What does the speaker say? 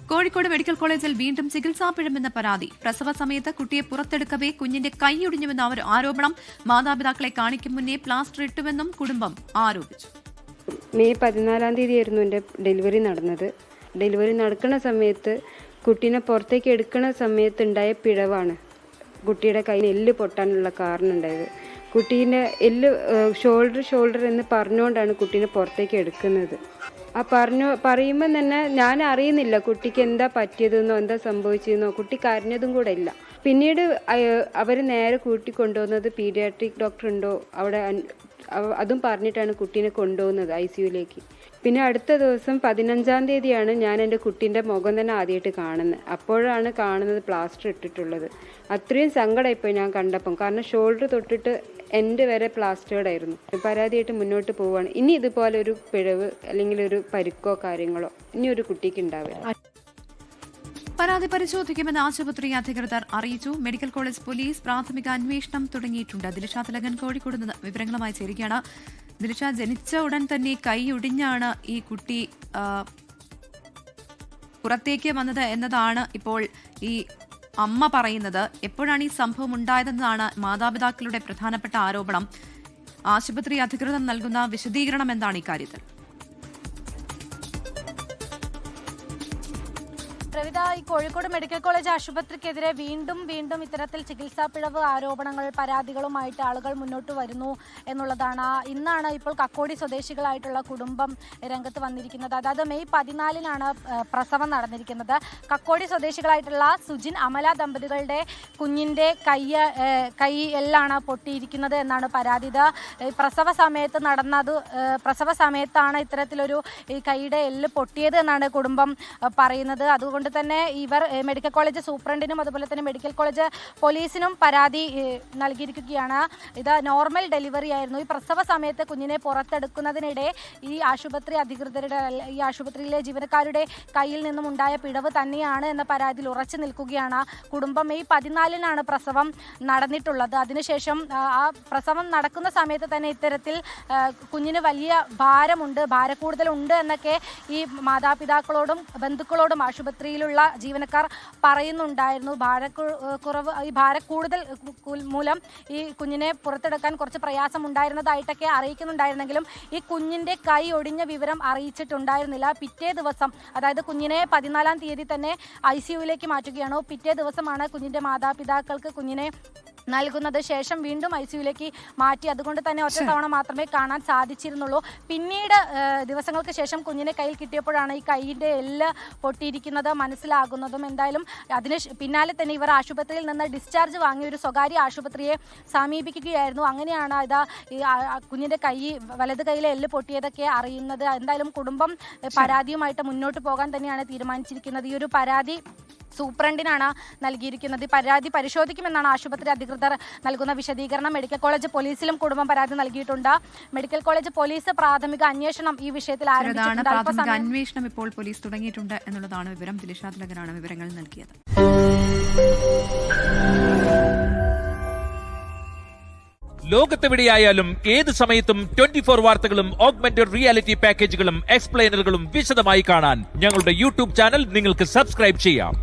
Kozhikode medical കോളേജിൽ വീണ്ടും ചികിത്സാ പിഴമെന്ന പരാതി. പ്രസവ സമയത്ത് കുട്ടിയെ പുറത്തെടുക്കവേ കുഞ്ഞിന്റെ കൈയൊടിഞ്ഞുവെന്ന ആരോപണം. മാതാപിതാക്കളെ കാണിക്കും മുന്നേ പ്ലാസ്റ്റർ ഇട്ടുവെന്നും കുടുംബം ആരോപിച്ചു. മെയ് 14-ാം തീയതിയായിരുന്നു എൻ്റെ ഡെലിവറി നടന്നത്. ഡെലിവറി നടക്കുന്ന സമയത്ത് കുട്ടീനെ പുറത്തേക്ക് എടുക്കുന്ന സമയത്ത് ഉണ്ടായ പിഴവാണ് കുട്ടിയുടെ കയ്യിൽ എല്ല് പൊട്ടാനുള്ള കാരണം ഉണ്ടായത്. കുട്ടീൻ്റെ എല്ല് ഷോൾഡർ എന്ന് പറഞ്ഞുകൊണ്ടാണ് കുട്ടീനെ പുറത്തേക്ക് എടുക്കുന്നത്. പറയുമ്പോൾ തന്നെ ഞാൻ അറിയുന്നില്ല കുട്ടിക്ക് എന്താ പറ്റിയതെന്നോ എന്താ സംഭവിച്ചതെന്നോ. കുട്ടി കരഞ്ഞതും കൂടെ ഇല്ല. പിന്നീട് അവർ നേരെ കൂട്ടിക്കൊണ്ടുപോകുന്നത് പീഡിയാട്രിക് ഡോക്ടർ ഉണ്ടോ അവിടെ, അതും പറഞ്ഞിട്ടാണ് കുട്ടീനെ കൊണ്ടുപോകുന്നത് ICUലേക്ക്. പിന്നെ അടുത്ത ദിവസം 15-ാം തീയതിയാണ് ഞാൻ എൻ്റെ കുട്ടീൻ്റെ മുഖം തന്നെ ആദ്യമായിട്ട് കാണുന്നത്. അപ്പോഴാണ് കാണുന്നത് പ്ലാസ്റ്റർ ഇട്ടിട്ടുള്ളത്. അത്രയും സങ്കടമായിപ്പോയി ഞാൻ കണ്ടപ്പം. കാരണം ഷോൾഡർ തൊട്ടിട്ട് എൻ്റെ വരെ പ്ലാസ്റ്റേർഡായിരുന്നു. പരാതിയായിട്ട് മുന്നോട്ട് പോവുകയാണ്. ഇനി ഇതുപോലെ ഒരു പിഴവ് അല്ലെങ്കിൽ ഒരു പരിക്കോ കാര്യങ്ങളോ ഇനി ഒരു കുട്ടിക്ക് ഉണ്ടാവില്ല. പരാതി പരിശോധിക്കുമെന്ന് ആശുപത്രി അധികൃതർ അറിയിച്ചു. മെഡിക്കൽ കോളേജ് പോലീസ് പ്രാഥമിക അന്വേഷണം തുടങ്ങിയിട്ടുണ്ട്. ദിലിഷ തിലകൻ കോഴിക്കോട് നിന്ന് വിവരങ്ങളുമായി ചേരുകയാണ്. ദിലിഷ, ജനിച്ച ഉടൻ തന്നെ കൈ ഒടിഞ്ഞാണ് ഈ കുട്ടി പുറത്തേക്ക് വന്നത് എന്നതാണ് ഇപ്പോൾ ഈ അമ്മ പറയുന്നത്. എപ്പോഴാണ് ഈ സംഭവം ഉണ്ടായതെന്നതാണ് മാതാപിതാക്കളുടെ പ്രധാനപ്പെട്ട ആരോപണം. ആശുപത്രി അധികൃതർ നൽകുന്ന വിശദീകരണം എന്താണ് ഇക്കാര്യത്തിൽ? പ്രവിത, ഈ കോഴിക്കോട് മെഡിക്കൽ കോളേജ് ആശുപത്രിക്കെതിരെ വീണ്ടും ഇത്തരത്തിൽ ചികിത്സാ പിഴവ് ആരോപണങ്ങൾ, പരാതികളുമായിട്ട് ആളുകൾ മുന്നോട്ട് വരുന്നു എന്നുള്ളതാണ്. ഇന്നാണ് ഇപ്പോൾ കക്കോടി സ്വദേശികളായിട്ടുള്ള കുടുംബം രംഗത്ത് വന്നിരിക്കുന്നത്. അതായത് മെയ് 14-നാണ് പ്രസവം നടന്നിരിക്കുന്നത്. കക്കോടി സ്വദേശികളായിട്ടുള്ള സുജിൻ അമല ദമ്പതികളുടെ കുഞ്ഞിൻ്റെ കൈ എല്ലാണ് പൊട്ടിയിരിക്കുന്നത് എന്നാണ് പരാതി. പ്രസവ സമയത്താണ് ഇത്തരത്തിലൊരു ഈ കൈയുടെ എല്ല് പൊട്ടിയത് എന്നാണ് കുടുംബം പറയുന്നത്. അതുകൊണ്ട് തന്നെ ഇവർ മെഡിക്കൽ കോളേജ് സൂപ്രണ്ടിനും അതുപോലെ തന്നെ മെഡിക്കൽ കോളേജ് പോലീസിനും പരാതി നൽകിയിരിക്കുകയാണ്. ഇത് നോർമൽ ഡെലിവറി ആയിരുന്നു. ഈ പ്രസവ സമയത്ത് കുഞ്ഞിനെ പുറത്തെടുക്കുന്നതിനിടെ ഈ ആശുപത്രിയിലെ ജീവനക്കാരുടെ കയ്യിൽ നിന്നും ഉണ്ടായ പിഴവ് തന്നെയാണ് എന്ന പരാതിയിൽ ഉറച്ചു നിൽക്കുകയാണ് കുടുംബം. മെയ് 14-നാണ് പ്രസവം നടന്നിട്ടുള്ളത്. അതിനുശേഷം ആ പ്രസവം നടക്കുന്ന സമയത്ത് തന്നെ ഇത്തരത്തിൽ കുഞ്ഞിന് വലിയ ഭാരക്കൂടുതലുണ്ട് എന്നൊക്കെ ഈ മാതാപിതാക്കളോടും ബന്ധുക്കളോടും ആശുപത്രിയിലുള്ള ജീവനക്കാർ പറയുന്നുണ്ടായിരുന്നു. ഈ ഭാരക്കൂടുതൽ മൂലം ഈ കുഞ്ഞിനെ പുറത്തെടുക്കാൻ കുറച്ച് പ്രയാസം ഉണ്ടായിരുന്നതായിട്ടൊക്കെ അറിയിക്കുന്നുണ്ടായിരുന്നെങ്കിലും ഈ കുഞ്ഞിൻ്റെ കൈ ഒടിഞ്ഞ വിവരം അറിയിച്ചിട്ടുണ്ടായിരുന്നില്ല. പിറ്റേ ദിവസം, അതായത് കുഞ്ഞിനെ 14-ാം തീയതി തന്നെ ICUലേക്ക് മാറ്റുകയാണ്. പിറ്റേ ദിവസമാണ് കുഞ്ഞിൻ്റെ മാതാപിതാക്കൾക്ക് കുഞ്ഞിനെ നൽകുന്നത്. ശേഷം വീണ്ടും ICUലേക്ക് മാറ്റി. അതുകൊണ്ട് തന്നെ ഒറ്റ തവണ മാത്രമേ കാണാൻ സാധിച്ചിരുന്നുള്ളൂ. പിന്നീട് ദിവസങ്ങൾക്ക് ശേഷം കുഞ്ഞിനെ കയ്യിൽ കിട്ടിയപ്പോഴാണ് ഈ കൈയിൻ്റെ എല്ല് പൊട്ടിയിരിക്കുന്നത് മനസ്സിലാകുന്നതും. എന്തായാലും അതിന് പിന്നാലെ തന്നെ ഇവർ ആശുപത്രിയിൽ നിന്ന് ഡിസ്ചാർജ് വാങ്ങി ഒരു സ്വകാര്യ ആശുപത്രിയെ സമീപിക്കുകയായിരുന്നു. അങ്ങനെയാണ് ഈ കുഞ്ഞിൻ്റെ വലത് കൈയിലെ എല്ല് പൊട്ടിയതൊക്കെ അറിയുന്നത്. എന്തായാലും കുടുംബം പരാതിയുമായിട്ട് മുന്നോട്ട് പോകാൻ തന്നെയാണ് തീരുമാനിച്ചിരിക്കുന്നത്. ഈ ഒരു പരാതി സൂപ്രണ്ടിനാണ് നൽകിയിരിക്കുന്നത്. പരാതി പരിശോധിക്കുമെന്നാണ് ആശുപത്രി അധികൃതർ നൽകുന്ന വിശദീകരണം. മെഡിക്കൽ കോളേജ് പോലീസിലും കുടുംബം പരാതി നൽകിയിട്ടുണ്ട്. മെഡിക്കൽ കോളേജ് പോലീസ് പ്രാഥമിക അന്വേഷണം ഈ വിഷയത്തിൽ ആരംഭിച്ചിട്ടുണ്ട്. പ്രാഥമിക അന്വേഷണം ഇപ്പോൾ പോലീസ് തുടങ്ങിയിട്ടുണ്ട് എന്നുള്ളതാണ് വിവരം. ദിലിഷ തിലകനാണ് വിവരങ്ങൾ നൽകിയത്. ലോകത്തെവിടെയായാലും ഏത് സമയത്തും 24 വാർത്തകളും ഓഗ്മെന്റഡ് റിയാലിറ്റി പാക്കേജുകളും എക്സ്പ്ലെയിനറുകളും വിശദമായി കാണാൻ ഞങ്ങളുടെ YouTube ചാനൽ നിങ്ങൾക്ക് സബ്സ്ക്രൈബ് ചെയ്യാം.